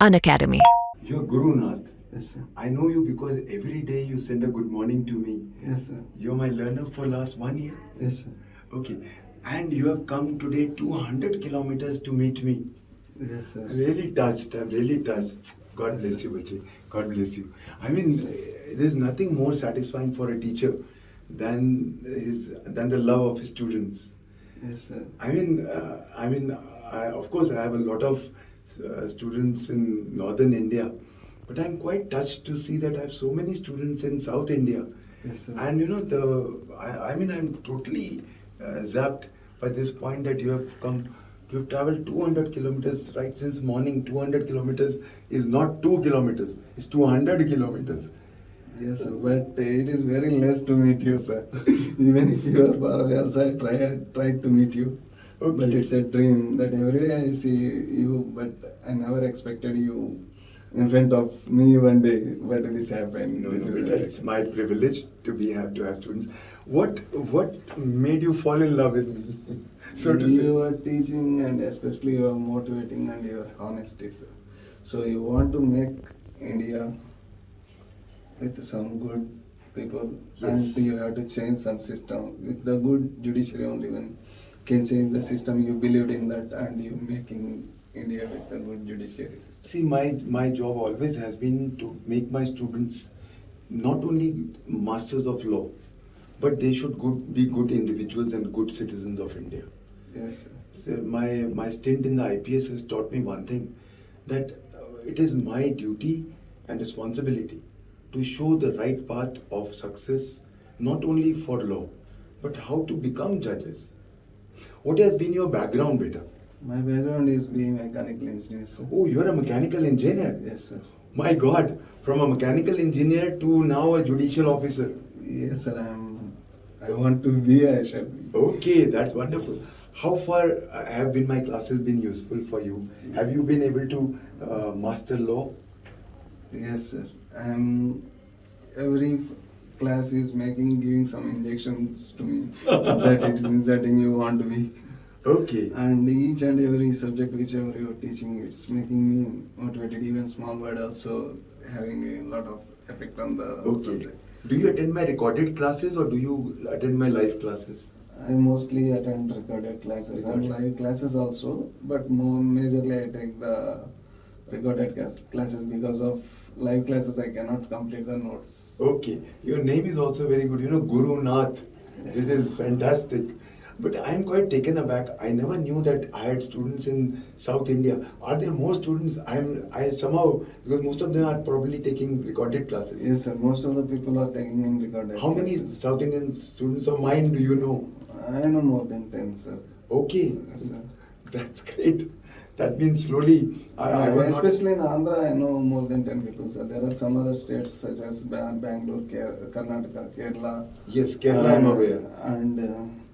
Unacademy. You're Guru Nath. Yes, sir. I know you because every day you send a good morning to me. Yes, sir. You're my learner for last 1 year. Yes, sir. Okay. And you have come today 200 kilometers to meet me. Yes, sir. Really touched. I'm really touched. God bless you, Bachi. God bless you. I mean, there's nothing more satisfying for a teacher than the love of his students. Yes, sir. Of course, I have a lot of students in northern India, but I'm quite touched to see that I have so many students in South India. Yes, sir. And you know, I'm totally zapped by this point that you have traveled 200 kilometers right since morning. 200 kilometers is not 2 kilometers, it's 200 kilometers. Yes, sir. But it is very less to meet you, sir. Even if you are far away, also I tried to meet you. Okay. But it's a dream that every day I see you, but I never expected you in front of me one day. But this happened. No, This no, is but very- it's my privilege to have students. What made you fall in love with me? So to say. You are teaching, and especially you are motivating, and your honesty, sir. So you want to make India with some good people, Yes. and you have to change some system. With the good judiciary only one can change the system. You believed in that, and you making India with a good judiciary system. See, my job always has been to make my students not only masters of law, but they should be good individuals and good citizens of India. Yes, sir. So my stint in the IPS has taught me one thing, that it is my duty and responsibility to show the right path of success, not only for law, but how to become judges. What has been your background, beta? My background is being mechanical engineer, sir. Oh, you're a mechanical engineer. Yes, sir. My God, from a mechanical engineer to now a judicial officer. Yes, sir. I want to be. I shall be. Okay, that's wonderful. How far have been my classes been useful for you? Have you been able to master law? Yes, sir. Every class is giving some injections to me that it is inserting you want to be. Okay. And each and every subject whichever you are teaching, it's making me motivated. Even small word also having a lot of effect on the Okay. subject. Do you attend my recorded classes or do you attend my live classes? I mostly attend recorded classes and live classes also, but more majorly I take the recorded classes because of live classes I cannot complete the notes. Okay. Your name is also very good. You know, Guru Nath. Yes. This is fantastic. But I'm quite taken aback. I never knew that I had students in South India. Are there more students? I somehow, because most of them are probably taking recorded classes. Yes, sir. Most of the people are taking in recorded. How many classes. South Indian students of mine do you know? I know more than 10, sir. Okay. Yes, sir. That's great. That means slowly. I will not- Especially in Andhra, I know more than 10 people, sir. There are some other states such as Bangalore, Karnataka, Kerala. Yes, Kerala, I'm aware. And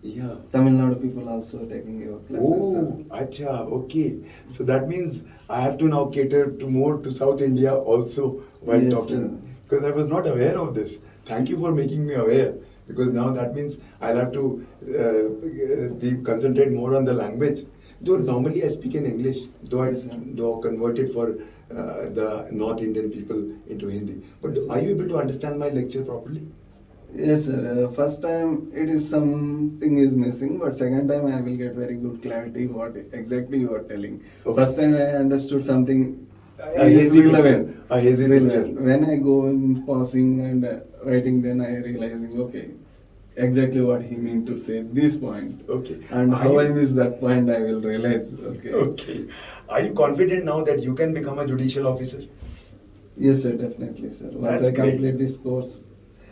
Yeah. Tamil Nadu people also taking your classes, sir. Oh, acha, okay. So that means I have to now cater to more to South India also while Yes, talking. sir. Because I was not aware of this. Thank you for making me aware. Because now that means I'll have to concentrate more on the language. Though normally I speak in English, though Yes, sir. though converted for the North Indian people into Hindi. But are you able to understand my lecture properly? Yes, sir. First time it is something is missing, but second time I will get very good clarity what exactly you are telling. Okay. First time I understood something. A is hazy relevant. picture. A hazy Relevant. picture. When I go in pausing and writing, then I realizing okay, exactly what he meant to say this point. Okay. And Are how you- I miss that point, I will realize. Okay. Okay. Are you confident now that you can become a judicial officer? Yes, sir. Definitely, sir. Once That's I great. complete this course,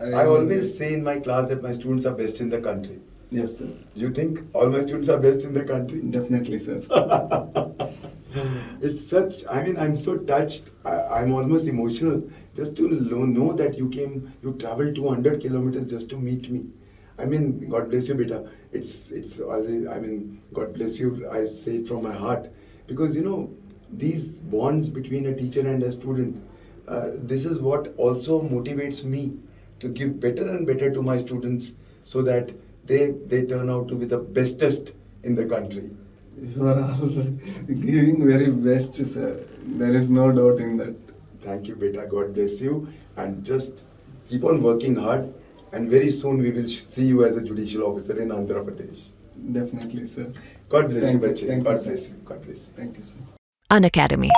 I always say in my class that my students are best in the country. Yes, sir. You think all my students are best in the country? Definitely, sir. It's such, I'm so touched. I'm almost emotional just to know that you traveled 200 kilometers just to meet me. God bless you, beta. It's always, God bless you. I say it from my heart. Because, these bonds between a teacher and a student, this is what also motivates me to give better and better to my students so that they turn out to be the bestest in the country. You are all giving very best, sir. There is no doubt in that. Thank you, beta. God bless you. And just keep on working hard. And very soon we will see you as a judicial officer in Andhra Pradesh. Definitely, sir. God bless Thank you, you. bache. Thank God you, sir. bless you. God bless you. Thank you, sir. Unacademy.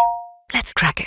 Let's crack it.